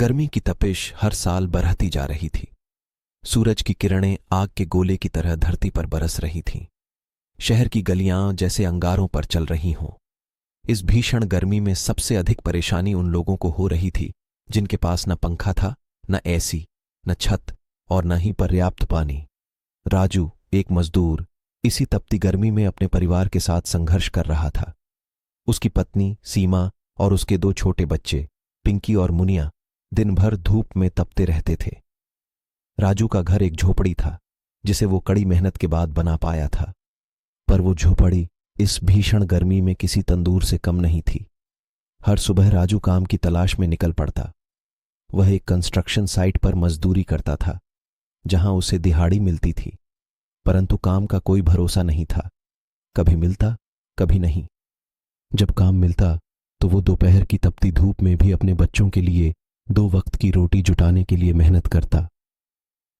गर्मी की तपिश हर साल बढ़ती जा रही थी। सूरज की किरणें आग के गोले की तरह धरती पर बरस रही थीं। शहर की गलियां जैसे अंगारों पर चल रही हों। इस भीषण गर्मी में सबसे अधिक परेशानी उन लोगों को हो रही थी जिनके पास न पंखा था, न एसी, न छत और न ही पर्याप्त पानी। राजू, एक मजदूर, इसी तपती गर्मी में अपने परिवार के साथ संघर्ष कर रहा था। उसकी पत्नी सीमा और उसके 2 छोटे बच्चे पिंकी और मुनिया दिन भर धूप में तपते रहते थे। राजू का घर एक झोपड़ी था जिसे वो कड़ी मेहनत के बाद बना पाया था, पर वो झोपड़ी इस भीषण गर्मी में किसी तंदूर से कम नहीं थी। हर सुबह राजू काम की तलाश में निकल पड़ता। वह एक कंस्ट्रक्शन साइट पर मजदूरी करता था जहां उसे दिहाड़ी मिलती थी, परंतु काम का कोई भरोसा नहीं था। कभी मिलता, कभी नहीं। जब काम मिलता तो वो दोपहर की तपती धूप में भी अपने बच्चों के लिए 2 वक्त की रोटी जुटाने के लिए मेहनत करता।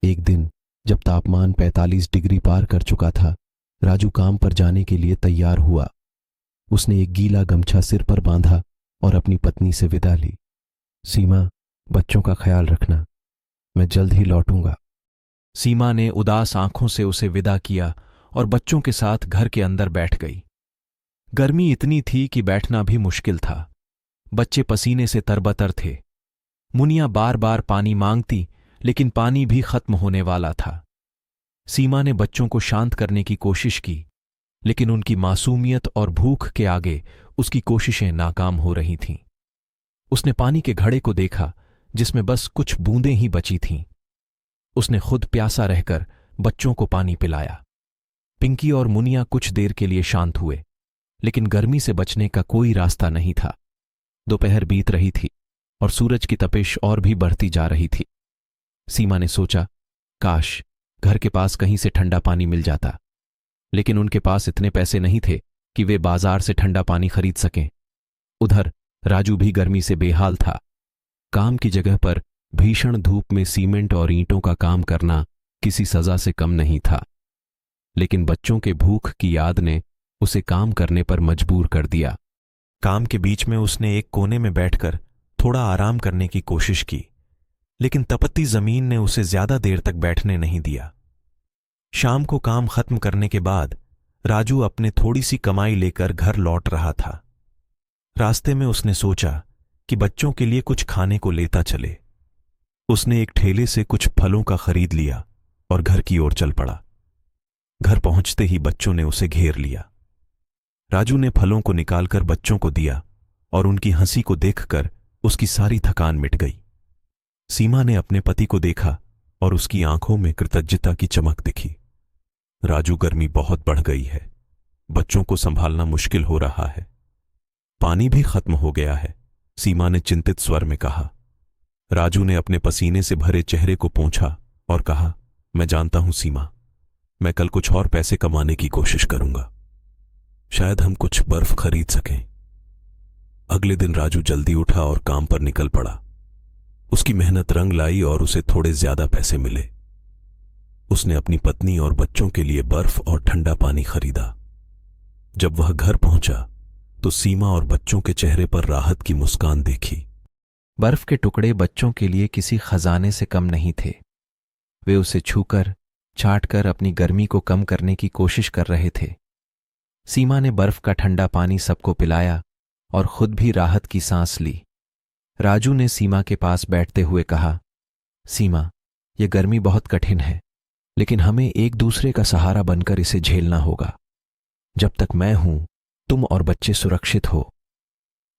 एक दिन जब तापमान 45 डिग्री पार कर चुका था, राजू काम पर जाने के लिए तैयार हुआ। उसने एक गीला गमछा सिर पर बांधा और अपनी पत्नी से विदा ली। सीमा, बच्चों का ख्याल रखना, मैं जल्द ही लौटूंगा। सीमा ने उदास आंखों से उसे विदा किया और बच्चों के साथ घर के अंदर बैठ गई। गर्मी इतनी थी कि बैठना भी मुश्किल था। बच्चे पसीने से तरबतर थे। मुनिया बार बार पानी मांगती, लेकिन पानी भी खत्म होने वाला था। सीमा ने बच्चों को शांत करने की कोशिश की, लेकिन उनकी मासूमियत और भूख के आगे उसकी कोशिशें नाकाम हो रही थीं। उसने पानी के घड़े को देखा जिसमें बस कुछ बूंदें ही बची थीं। उसने खुद प्यासा रहकर बच्चों को पानी पिलाया। पिंकी और मुनिया कुछ देर के लिए शांत हुए, लेकिन गर्मी से बचने का कोई रास्ता नहीं था। दोपहर बीत रही थी और सूरज की तपिश और भी बढ़ती जा रही थी। सीमा ने सोचा, काश घर के पास कहीं से ठंडा पानी मिल जाता, लेकिन उनके पास इतने पैसे नहीं थे कि वे बाजार से ठंडा पानी खरीद सकें। उधर राजू भी गर्मी से बेहाल था। काम की जगह पर भीषण धूप में सीमेंट और ईंटों का काम करना किसी सजा से कम नहीं था, लेकिन बच्चों के भूख की याद ने उसे काम करने पर मजबूर कर दिया। काम के बीच में उसने एक कोने में बैठकर थोड़ा आराम करने की कोशिश की, लेकिन तपती जमीन ने उसे ज्यादा देर तक बैठने नहीं दिया। शाम को काम खत्म करने के बाद राजू अपने थोड़ी सी कमाई लेकर घर लौट रहा था। रास्ते में उसने सोचा कि बच्चों के लिए कुछ खाने को लेता चले। उसने एक ठेले से कुछ फलों का खरीद लिया और घर की ओर चल पड़ा। घर पहुंचते ही बच्चों ने उसे घेर लिया। राजू ने फलों को निकालकर बच्चों को दिया और उनकी हंसी को देखकर उसकी सारी थकान मिट गई। सीमा ने अपने पति को देखा और उसकी आंखों में कृतज्ञता की चमक दिखी। राजू, गर्मी बहुत बढ़ गई है, बच्चों को संभालना मुश्किल हो रहा है। पानी भी खत्म हो गया है, सीमा ने चिंतित स्वर में कहा। राजू ने अपने पसीने से भरे चेहरे को पोंछा और कहा, मैं जानता हूं सीमा, मैं कल कुछ और पैसे कमाने की कोशिश करूंगा। शायद हम कुछ बर्फ खरीद सकें। अगले दिन राजू जल्दी उठा और काम पर निकल पड़ा। उसकी मेहनत रंग लाई और उसे थोड़े ज्यादा पैसे मिले। उसने अपनी पत्नी और बच्चों के लिए बर्फ और ठंडा पानी खरीदा। जब वह घर पहुंचा तो सीमा और बच्चों के चेहरे पर राहत की मुस्कान देखी। बर्फ के टुकड़े बच्चों के लिए किसी खजाने से कम नहीं थे। वे उसे छूकर, चाटकर अपनी गर्मी को कम करने की कोशिश कर रहे थे। सीमा ने बर्फ का ठंडा पानी सबको पिलाया और खुद भी राहत की सांस ली। राजू ने सीमा के पास बैठते हुए कहा, सीमा, यह गर्मी बहुत कठिन है, लेकिन हमें एक दूसरे का सहारा बनकर इसे झेलना होगा। जब तक मैं हूं, तुम और बच्चे सुरक्षित हो।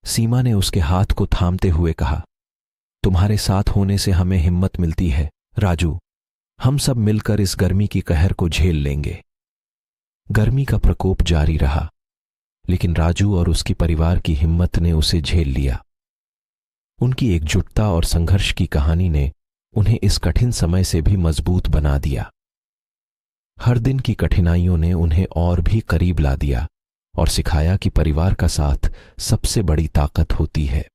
सीमा ने उसके हाथ को थामते हुए कहा, तुम्हारे साथ होने से हमें हिम्मत मिलती है राजू। हम सब मिलकर इस गर्मी की कहर को झेल लेंगे। गर्मी का प्रकोप जारी रहा, लेकिन राजू और उसकी परिवार की हिम्मत ने उसे झेल लिया। उनकी एकजुटता और संघर्ष की कहानी ने उन्हें इस कठिन समय से भी मजबूत बना दिया। हर दिन की कठिनाइयों ने उन्हें और भी करीब ला दिया और सिखाया कि परिवार का साथ सबसे बड़ी ताकत होती है।